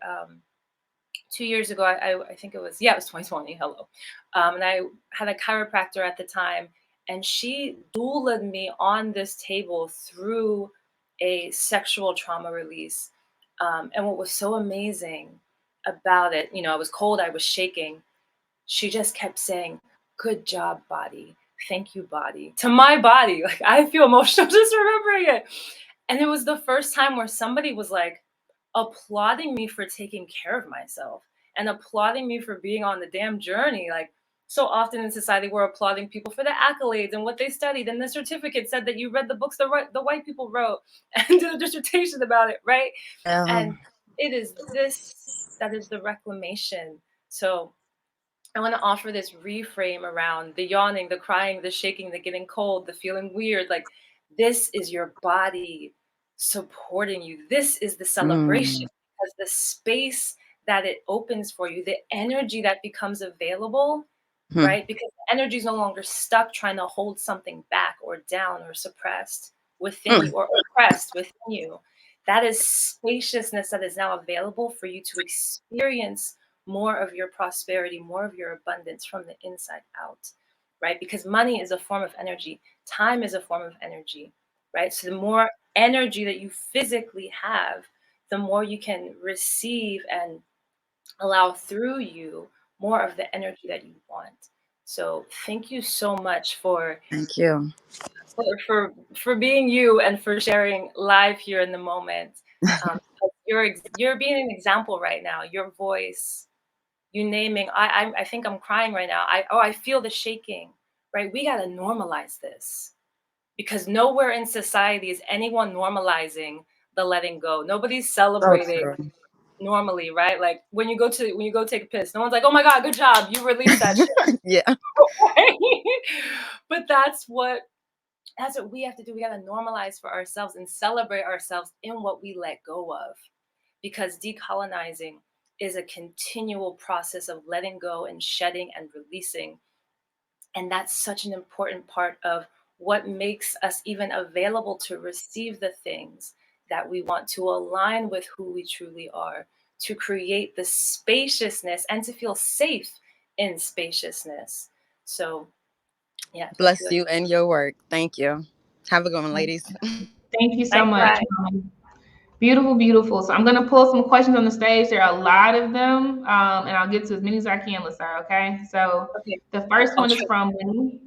2 years ago. I think it was, yeah, it was 2020. Hello. And I had a chiropractor at the time, and she doulaed me on this table through a sexual trauma release. And what was so amazing about it, I was cold, I was shaking. She just kept saying, "Good job, body. Thank you, body," to my body. Like, I feel emotional just remembering it. And it was the first time where somebody was like applauding me for taking care of myself and applauding me for being on the damn journey. Like, so often in society, we're applauding people for the accolades and what they studied, and the certificate said that you read the books the white people wrote and did a dissertation about it, right? And it is this that is the reclamation. So I want to offer this reframe around the yawning, the crying, the shaking, the getting cold, the feeling weird. Like, this is your body supporting you. This is the celebration, Mm. because the space that it opens for you, the energy that becomes available, Hmm. right? Because the energy is no longer stuck trying to hold something back or down or suppressed within you Mm. or oppressed within you. That is spaciousness that is now available for you to experience more of your prosperity, more of your abundance from the inside out, right? Because money is a form of energy, time is a form of energy, right? So the more energy that you physically have, the more you can receive and allow through you more of the energy that you want. So thank you so much Thank you. for being you and for sharing live here in the moment. Um, you're being an example right now. Your voice, you naming. I think I'm crying right now. I feel the shaking. Right, we got to normalize this. because nowhere in society is anyone normalizing the letting go. Nobody's So celebrating true. normally, right? Like when you go take a piss, no one's like, "Oh my God, good job, you released that shit." Yeah. But that's what we have to do. We got to normalize for ourselves and celebrate ourselves in what we let go of, because decolonizing is a continual process of letting go and shedding and releasing. And that's such an important part of what makes us even available to receive the things that we want, to align with who we truly are, to create the spaciousness and to feel safe in spaciousness. So, yeah, thank Bless you. you and your work. Thank you. Have a good one, ladies. Thank you so Bye much. bye. Beautiful, beautiful. So I'm going to pull some questions on the stage. There are a lot of them, and I'll get to as many as I can, LiSára, okay? So Okay, the first I'll one is try. from Winnie,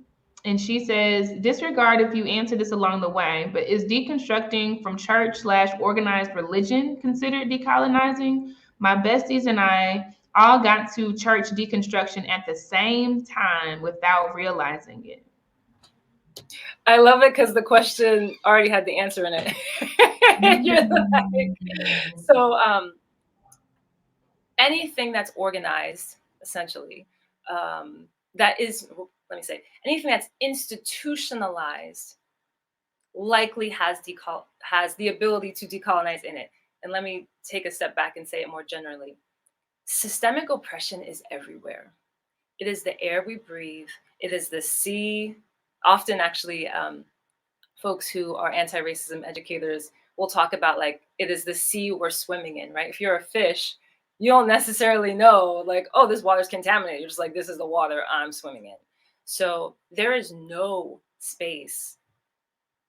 and she says, disregard if you answer this along the way, but is deconstructing from church/organized religion considered decolonizing? My besties and I all got to church deconstruction at the same time without realizing it. I love it because the question already had the answer in it. You're like, Mm. so anything that's organized, essentially, that is, let me say, anything that's institutionalized likely has the ability to decolonize in it. And let me take a step back and say it more generally. Systemic oppression is everywhere. It is the air we breathe. It is the sea. Often, actually, folks who are anti-racism educators will talk about, like, it is the sea we're swimming in, right? If you're a fish, you don't necessarily know, like, oh, this water's contaminated. You're just like, this is the water I'm swimming in. So there is no space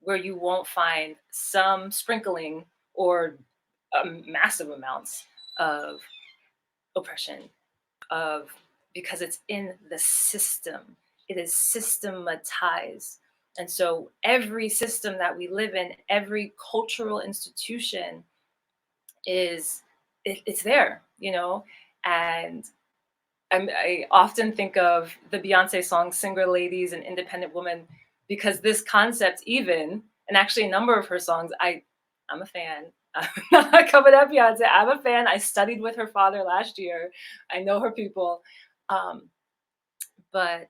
where you won't find some sprinkling or massive amounts of oppression, of, because it's in the system. It is systematized. And so every system that we live in, every cultural institution is it's there, you know. And I often think of the Beyonce song "Single Ladies" and "Independent Woman," because this concept, even, and actually a number of her songs, I'm a fan. I'm not coming at Beyonce. I'm a fan. I studied with her father last year. I know her people. Um, but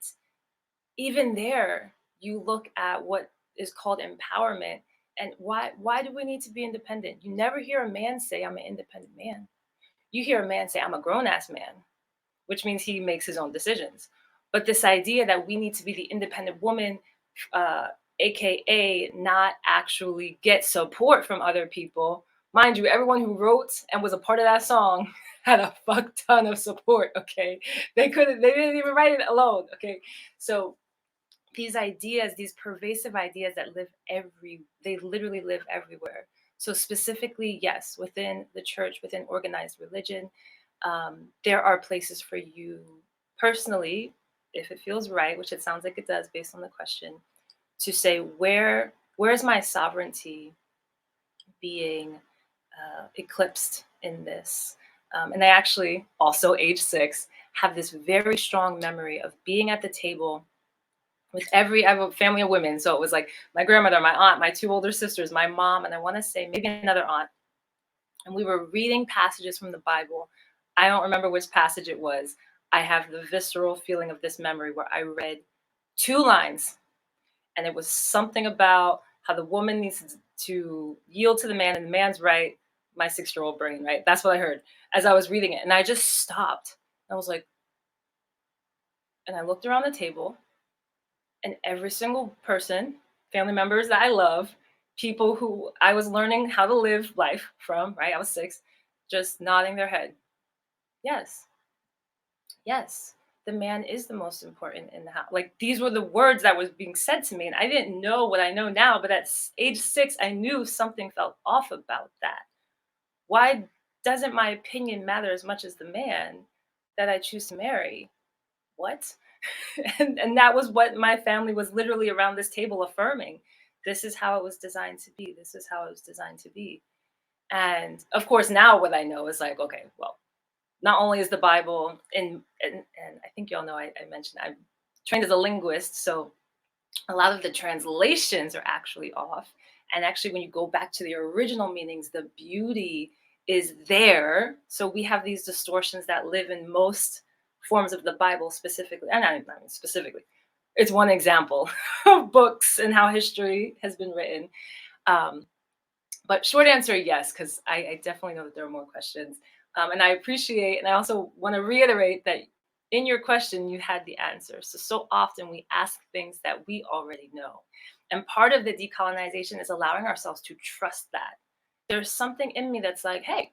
even there, you look at what is called empowerment. And why do we need to be independent? You never hear a man say, I'm an independent man. You hear a man say, I'm a grown-ass man, which means he makes his own decisions. But this idea that we need to be the independent woman, uh, AKA not actually get support from other people. Mind you, everyone who wrote and was a part of that song had a fuck ton of support, okay? They didn't even write it alone, okay? So these ideas, these pervasive ideas that they literally live everywhere. So specifically, yes, within the church, within organized religion, there are places for you personally, if it feels right, which it sounds like it does based on the question, to say, where's my sovereignty being eclipsed in this? And I actually, also age 6, have this very strong memory of being at the table with I have a family of women. So it was like my grandmother, my aunt, my 2 older sisters, my mom, and I want to say maybe another aunt. And we were reading passages from the Bible. I don't remember which passage it was. I have the visceral feeling of this memory where I read 2 lines, and it was something about how the woman needs to yield to the man and the man's right. My 6-year-old brain, right? That's what I heard as I was reading it. And I just stopped. I was like, and I looked around the table, and every single person, family members that I love, people who I was learning how to live life from, right? I was 6, just nodding their head. Yes, yes, the man is the most important in the house. Like, these were the words that was being said to me, and I didn't know what I know now, but at age 6, I knew something felt off about that. Why doesn't my opinion matter as much as the man that I choose to marry? What? And that was what my family was literally around this table affirming. This is how it was designed to be. This is how it was designed to be. And of course, now what I know is like, okay, well, not only is the Bible, and I think y'all know I mentioned I'm trained as a linguist. So a lot of the translations are actually off. And actually, when you go back to the original meanings, the beauty is there. So we have these distortions that live in most forms of the Bible specifically, and not even specifically. It's one example of books and how history has been written. Um, but short answer, yes, because I definitely know that there are more questions. And I appreciate, and I also want to reiterate that in your question, you had the answer. So often we ask things that we already know. And part of the decolonization is allowing ourselves to trust that. There's something in me that's like, hey,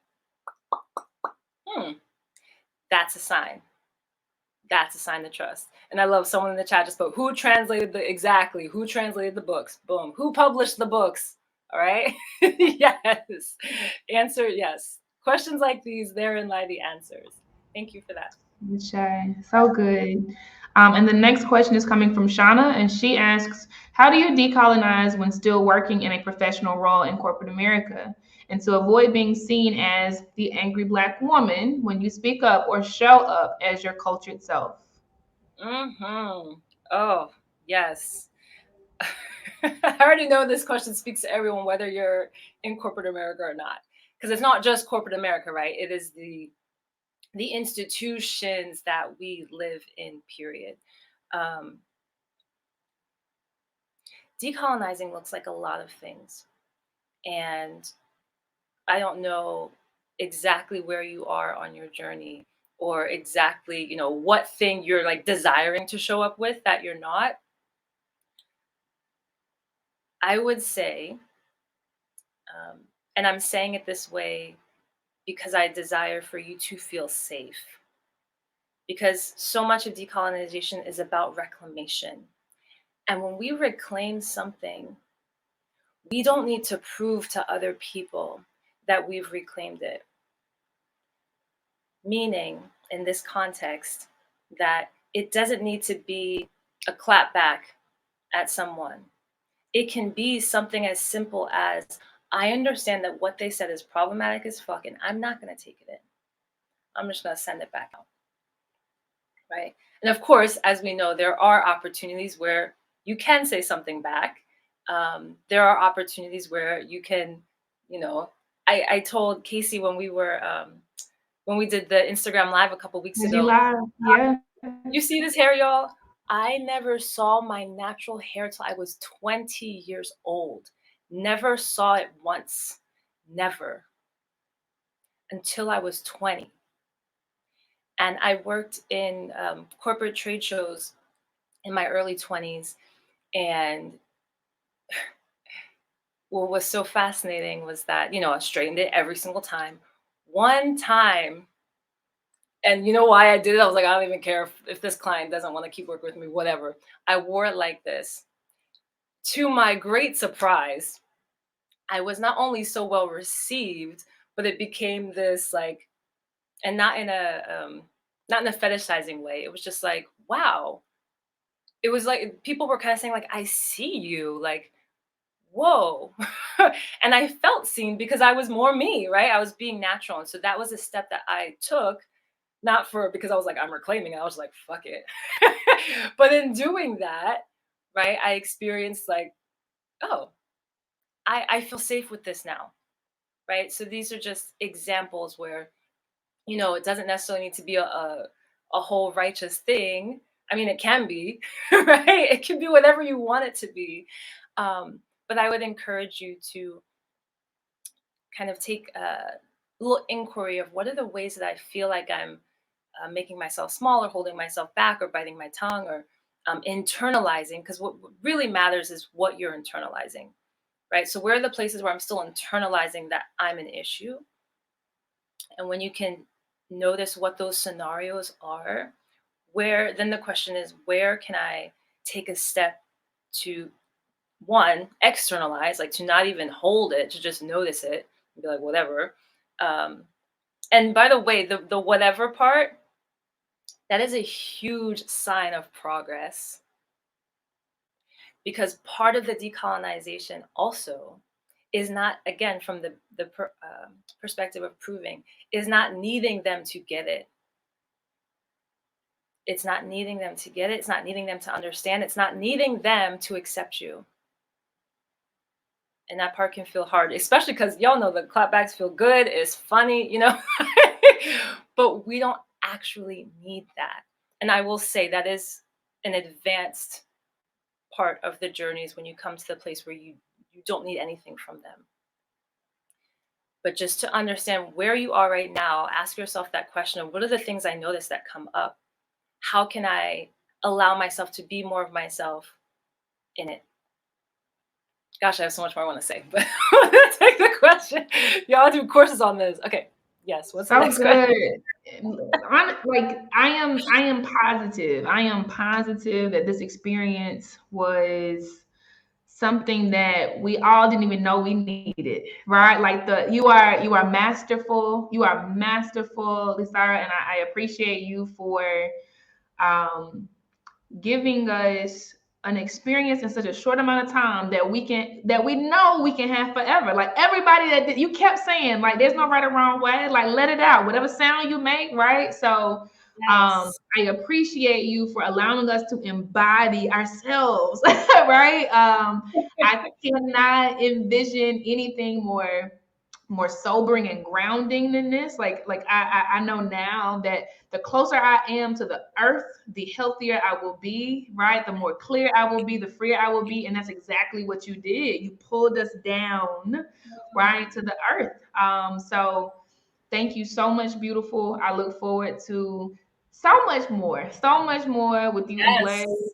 hmm, that's a sign. That's a sign to trust. And I love someone in the chat just put, who translated who translated the books? Boom. Who published the books? All right. Yes. Answer, yes. Questions like these, therein lie the answers. Thank you for that. Shay, so good. And the next question is coming from Shauna, and she asks, how do you decolonize when still working in a professional role in corporate America? And to avoid being seen as the angry Black woman when you speak up or show up as your cultured self? Oh, yes. I already know this question speaks to everyone, whether you're in corporate America or not. Because it's not just corporate America, right? It is the institutions that we live in, period. Um, Decolonizing looks like a lot of things. And I don't know exactly where you are on your journey or exactly, what thing you're like desiring to show up with that you're not. I would say, and I'm saying it this way because I desire for you to feel safe. Because so much of decolonization is about reclamation. And when we reclaim something, we don't need to prove to other people that we've reclaimed it. Meaning, in this context, that it doesn't need to be a clap back at someone. It can be something as simple as, I understand that what they said is problematic as fuck, and I'm not going to take it in. I'm just going to send it back out. Right. And of course, as we know, there are opportunities where you can say something back. There are opportunities where you can, I told Casey when we did the Instagram live a couple weeks Did you ago, lie? Yeah. you see this hair, y'all? I never saw my natural hair till I was 20 years old. Never saw it once. Never. Until I was 20. And I worked in corporate trade shows in my early 20s. And what was so fascinating was that, I straightened it every single time. One time, and you know why I did it? I was like, I don't even care if this client doesn't want to keep working with me, whatever. I wore it like this. To my great surprise, I was not only so well received, but it became this like, and not in a fetishizing way. It was just like, wow. It was like people were kind of saying like, I see you, like, whoa. And I felt seen because I was more me, right? I was being natural. And so that was a step that I took, not because I was like, I'm reclaiming it. I was like, fuck it. But in doing that, right, I experienced like, oh, I feel safe with this now, right? So these are just examples where, it doesn't necessarily need to be a whole righteous thing. I mean, it can be, right? It can be whatever you want it to be. But I would encourage you to kind of take a little inquiry of what are the ways that I feel like I'm making myself small or holding myself back or biting my tongue or internalizing. Because what really matters is what you're internalizing, right? So where are the places where I'm still internalizing that I'm an issue? And when you can notice what those scenarios are, then the question is, where can I take a step to one, externalize, like to not even hold it, to just notice it and be like, whatever. And by the way, the whatever part, that is a huge sign of progress because part of the decolonization also is not, again, from the perspective of proving, is not needing them to get it. It's not needing them to get it. It's not needing them to understand. It's not needing them to accept you. And that part can feel hard, especially because y'all know the clapbacks feel good, it's funny, you know, but we don't actually need that. And I will say that is an advanced part of the journeys when you come to the place where you don't need anything from them. But just to understand where you are right now, ask yourself that question of what are the things I notice that come up? How can I allow myself to be more of myself in it? Gosh, I have so much more I want to say, but I'm gonna take the question. Y'all do courses on this. Okay. Yes. What's the So next question? good. I am positive. I am positive that this experience was something that we all didn't even know we needed, right? Like you are masterful. You are masterful, LiSára, and I appreciate you for um giving us an experience in such a short amount of time that we know we can have forever. Like everybody you kept saying, like there's no right or wrong way. Like let it out, whatever sound you make, right? So Yes. I appreciate you for allowing us to embody ourselves, right? I cannot envision anything more sobering and grounding than this. I know now that the closer I am to the earth, the healthier I will be, right? The more clear I will be, the freer I will be. And that's exactly what you did. You pulled us down, right, to the earth. So thank you so much, beautiful. I look forward to so much more with you and Blaze. Yes.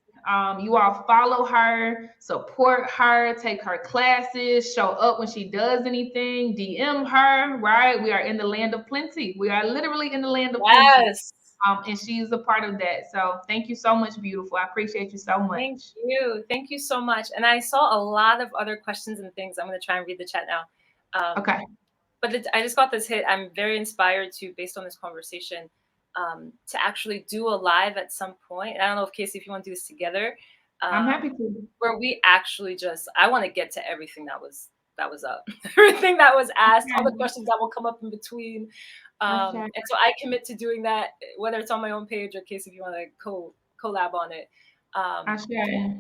You all follow her, support her, take her classes, show up when she does anything, DM her, right? We are in the land of plenty. We are literally in the land of plenty. Yes. And she's a part of that. So thank you so much, beautiful. I appreciate you so Thank much. you. Thank you so much. And I saw a lot of other questions and things. I'm going to try and read the chat now. Okay. But I just got this hit. I'm very inspired to, based on this conversation, to actually do a live at some point. And I don't know if Casey, if you want to do this together, I'm happy to. where we actually I want to get to everything that was up, everything that was asked, all the questions that will come up in between. Okay. And so I commit to doing that, whether it's on my own page or Casey, if you want to collab on it. Okay.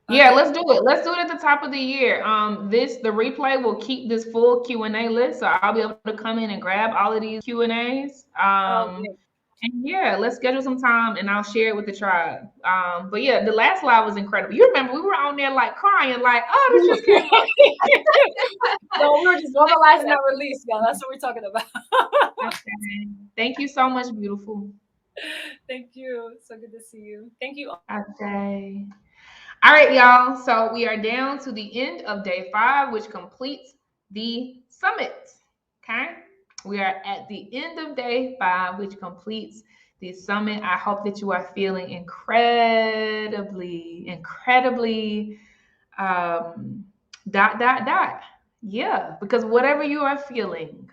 Yeah, let's do it. Let's do it at the top of the year. The replay will keep this full Q&A list, so I'll be able to come in and grab all of these Q&As. And yeah, let's schedule some time, and I'll share it with the tribe. But yeah, the last live was incredible. You remember we were on there like crying, like, oh, this just came up. No, we were just normalizing that release, y'all. That's what we're talking about. Okay. Thank you so much, beautiful. Thank you. So good to see you. Thank you. Okay. All right, y'all. So we are down to the end of day 5, which completes the summit. Okay. We are at the end of day 5, which completes the summit. I hope that you are feeling incredibly, yeah, because whatever you are feeling,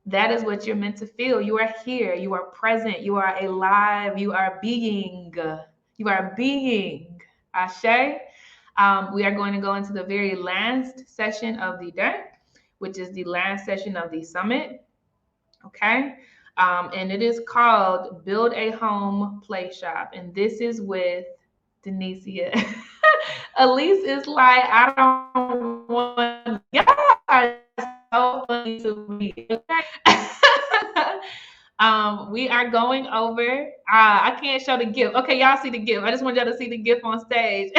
that is what you're meant to feel. You are here, you are present, you are alive, you are being. You are being. Ashe. We are going to go into the very last session of the day, which is the last session of the summit. Okay. And it is called Build a Home Play Shop. And this is with Denicia. Elise is like, I don't want, y'all are so funny to me. Okay. We are going over. I can't show the gift. Okay, y'all see the gift. I just want y'all to see the gift on stage.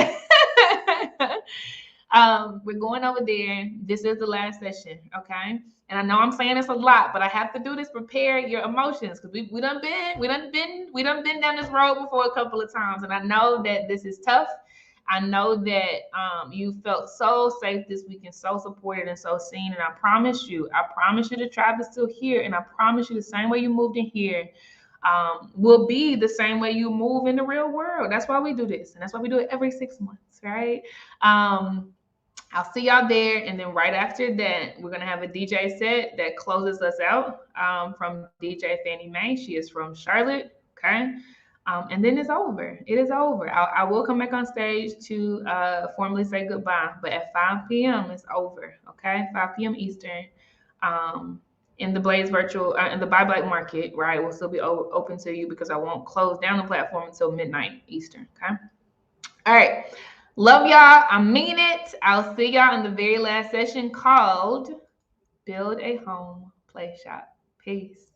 We're going over there. This is the last session, okay? And I know I'm saying this a lot, but I have to do this. Prepare your emotions because we done been down this road before a couple of times, and I know that this is tough. I know that you felt so safe this week and so supported and so seen. And I promise you, the tribe is still here. And I promise you, the same way you moved in here will be the same way you move in the real world. That's why we do this. And that's why we do it every 6 months, right? I'll see y'all there. And then right after that, we're going to have a DJ set that closes us out from DJ Fannie Mae. She is from Charlotte, okay? And then it's over. It is over. I will come back on stage to formally say goodbye. But at 5 p.m., it's over. Okay? 5 p.m. Eastern. in the Blaze virtual in the Buy Black market, right, will still be open to you because I won't close down the platform until midnight Eastern. Okay. All right. Love y'all. I mean it. I'll see y'all in the very last session called Build a Home Play Shop. Peace.